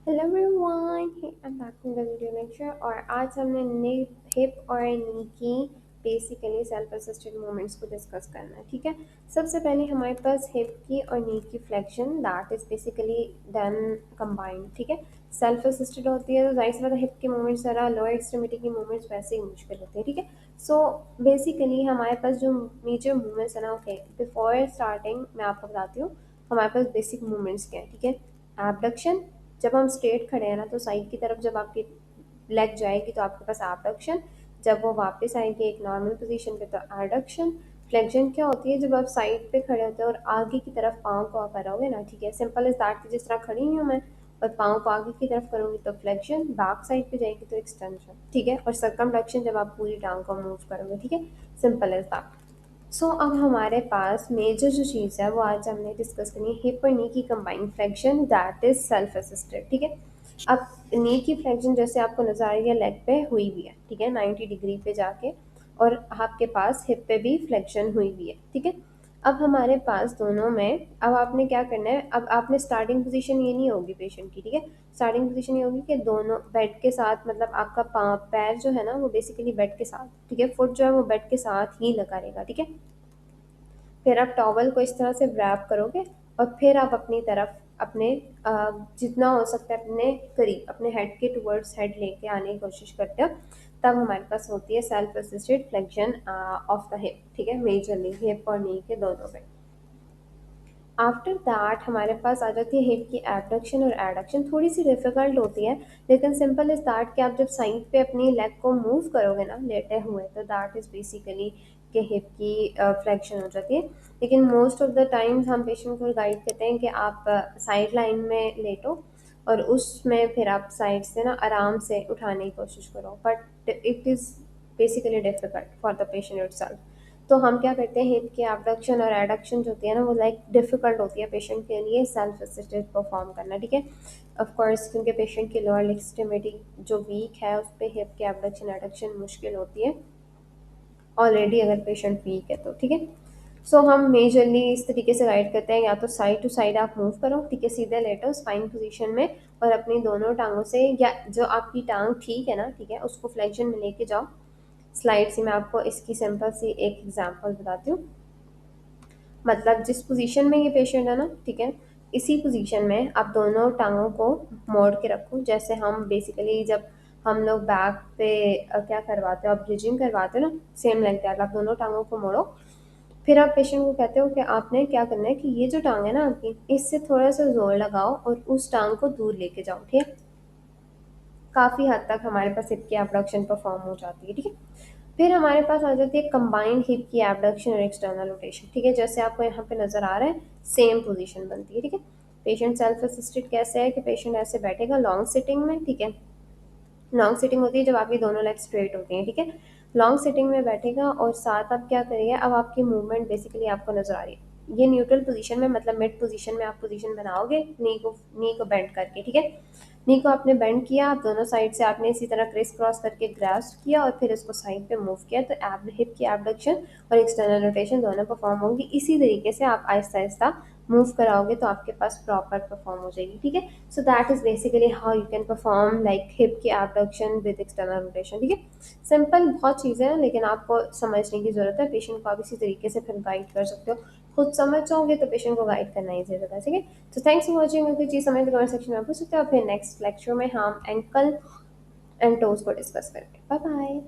Hello everyone, I am back in the video lecture. और आज हमने हिप और नी की बेसिकली सेल्फ असिस्टेड मूवमेंट्स को डिस्कस करना है। ठीक है, सबसे पहले हमारे पास हिप की और नी की flexion that is basically done combined. ठीक है, सेल्फ असिस्टेड होती है तो जाहिर सी बात है हिप की मूवमेंट्स ज़रा लोअर एक्सट्रीमिटी की मूवमेंट्स वैसे ही मुश्किल होती है। ठीक है, सो बेसिकली हमारे पास जो मेजर मूवमेंट्स है ना, ओके बिफोर स्टार्टिंग मैं आपको बताती हूँ हमारे पास बेसिक मूवमेंट्स क्या है। ठीक है, एबडक्शन, जब हम स्ट्रेट खड़े हैं ना तो साइड की तरफ जब आपकी लेग जाएगी तो आपके पास एबडक्शन, जब वो वापस आएगी एक नॉर्मल पोजीशन पे तो एडक्शन। फ्लेक्शन क्या होती है, जब आप साइड पे खड़े होते हो और आगे की तरफ पाँव को करोगे ना, ठीक है, सिंपल इज दैट, जिस तरह खड़ी हूँ मैं और पाँव को आगे की तरफ करूँगी तो फ्लेक्शन, बैक साइड पे जाएगी तो एक्सटेंशन। ठीक है, और सर्कमडक्शन जब आप पूरी टांग को मूव करोगे। ठीक है, सिंपल इज दैट। सो अब हमारे पास मेजर जो चीज़ है वो आज हमने डिस्कस करनी है, हिप और नी की combined flexion that is self assisted. ठीक है, अब नी की फ्लेक्शन जैसे आपको नजर आ रही है लेग पे हुई हुई है, ठीक है, 90 डिग्री पे जाके, और आपके पास हिप पे भी फ्लेक्शन हुई हुई है। ठीक है, अब हमारे पास दोनों में अब आपने क्या करना है, अब आपने स्टार्टिंग पोजीशन ये नहीं होगी पेशेंट की। ठीक है, स्टार्टिंग पोजीशन ये होगी कि दोनों बेड के साथ, मतलब आपका पाँव पैर जो है ना वो बेसिकली बेड के साथ, ठीक है, फुट जो है वो बेड के साथ ही लगा रहेगा। ठीक है, फिर आप टॉवल को इस तरह से रैप करोगे और फिर आप अपनी तरफ अपने जितना हो सकता है अपने करीब अपने हेड के टुवर्ड्स हेड लेके आने की कोशिश करते हो, तब हमारे पास होती है self assisted flexion of the hip. ठीक है, मेजरली हिप और नी के दोनों पे। आफ्टर दैट हमारे पास आ जाती है हिप की एबडक्शन और एडक्शन, थोड़ी सी डिफिकल्ट होती है लेकिन सिंपल इज दैट कि आप जब साइड पे अपनी लेग को मूव करोगे ना लेटे हुए तो दैट इज़ बेसिकली कि हिप की फ्लेक्शन हो जाती है। लेकिन मोस्ट ऑफ द टाइम्स हम पेशेंट को गाइड करते हैं कि आप साइड लाइन में लेटो और उसमें फिर आप साइड से ना आराम से उठाने की कोशिश करो, but it is basically difficult for the patient itself. तो हम क्या करते हैं, हिप की एबडक्शन और एडक्शन जो होती है ना वो लाइक डिफिकल्ट होती है पेशेंट के लिए सेल्फ असिस्टेड परफॉर्म करना। ठीक है, ऑफ कोर्स क्योंकि पेशेंट की लोअर एक्सट्रीमिटी जो वीक है उस पर हिप की एबडक्शन एडक्शन मुश्किल होती है ऑलरेडी अगर पेशेंट वीक है तो। ठीक है, सो हम मेजरली इस तरीके से गाइड करते हैं, या तो साइड टू साइड आप मूव करो, ठीक है, सीधे लेटो स्पाइन पोजीशन में और अपनी दोनों टांगों से, या जो आपकी टांग ठीक है ना, ठीक है, उसको फ्लेक्शन में लेके जाओ। स्लाइड से मैं आपको इसकी सिंपल सी एक एग्जांपल बताती हूँ। मतलब जिस पोजीशन में ये पेशेंट है ना, ठीक है, इसी पोजीशन में आप दोनों टांगों को मोड़ के रखो, जैसे हम बेसिकली जब हम लोग बैक पे क्या करवाते हो, आप ब्रिजिंग करवाते हो ना, सेम लाइक दैट आप दोनों टांगों को मोड़ो। फिर आप पेशेंट को कहते हो कि आपने क्या करना है कि ये जो टांग है ना आपकी, इससे थोड़ा सा जोर लगाओ और उस टांग को दूर लेके जाओ। ठीक है, काफ़ी हद तक हमारे पास हिप की एबडक्शन परफॉर्म हो जाती है। ठीक है, फिर हमारे पास आ जाती है कंबाइंड हिप की एबडक्शन और एक्सटर्नल रोटेशन। ठीक है, जैसे आपको यहाँ पे नजर आ रहा है सेम पोजीशन बनती है। ठीक है, पेशेंट सेल्फ असिस्टेड कैसे है कि पेशेंट ऐसे बैठेगा लॉन्ग सिटिंग में। ठीक है, लॉन्ग सिटिंग होती है जब आपकी दोनों लेग स्ट्रेट होती हैं। ठीक है, लॉन्ग सिटिंग में बैठेगा और साथ आप क्या करिए, अब आपकी मूवमेंट बेसिकली आपको नजर आ रही है ये न्यूट्रल पोजीशन में, मतलब मिड पोजीशन में आप पोजीशन बनाओगे नी को बेंड करके। ठीक है, नी को आपने बेंड किया, आप दोनों साइड से आपने इसी तरह क्रिस क्रॉस करके ग्रास्प किया और फिर इसको साइड पे मूव किया, तो एब हिप की एबडक्शन और एक्सटर्नल रोटेशन दोनों परफॉर्म होंगी। इसी तरीके से आप आहिस्ता आहिस्ता मूव कराओगे तो आपके पास प्रॉपर परफॉर्म हो जाएगी। ठीक है, so that is basically how you can perform like hip की एबडक्शन विद एक्सटर्नल रोटेशन। ठीक है, सिंपल बहुत चीज़ें हैं लेकिन आपको समझने की ज़रूरत है, पेशेंट को आप इसी तरीके से फिर गाइड कर सकते हो। खुद समझ जाओगे तो पेशेंट को गाइड करना ही ज़रूरत है। ठीक है, तो थैंक्स फॉर वॉचिंग। अगर कोई चीज़ समझ तो कमेंट सेक्शन में पूछ सकते हो, फिर नेक्स्ट लेक्चर में हम एंकल एंड टोज को डिस्कस करेंगे। Bye bye.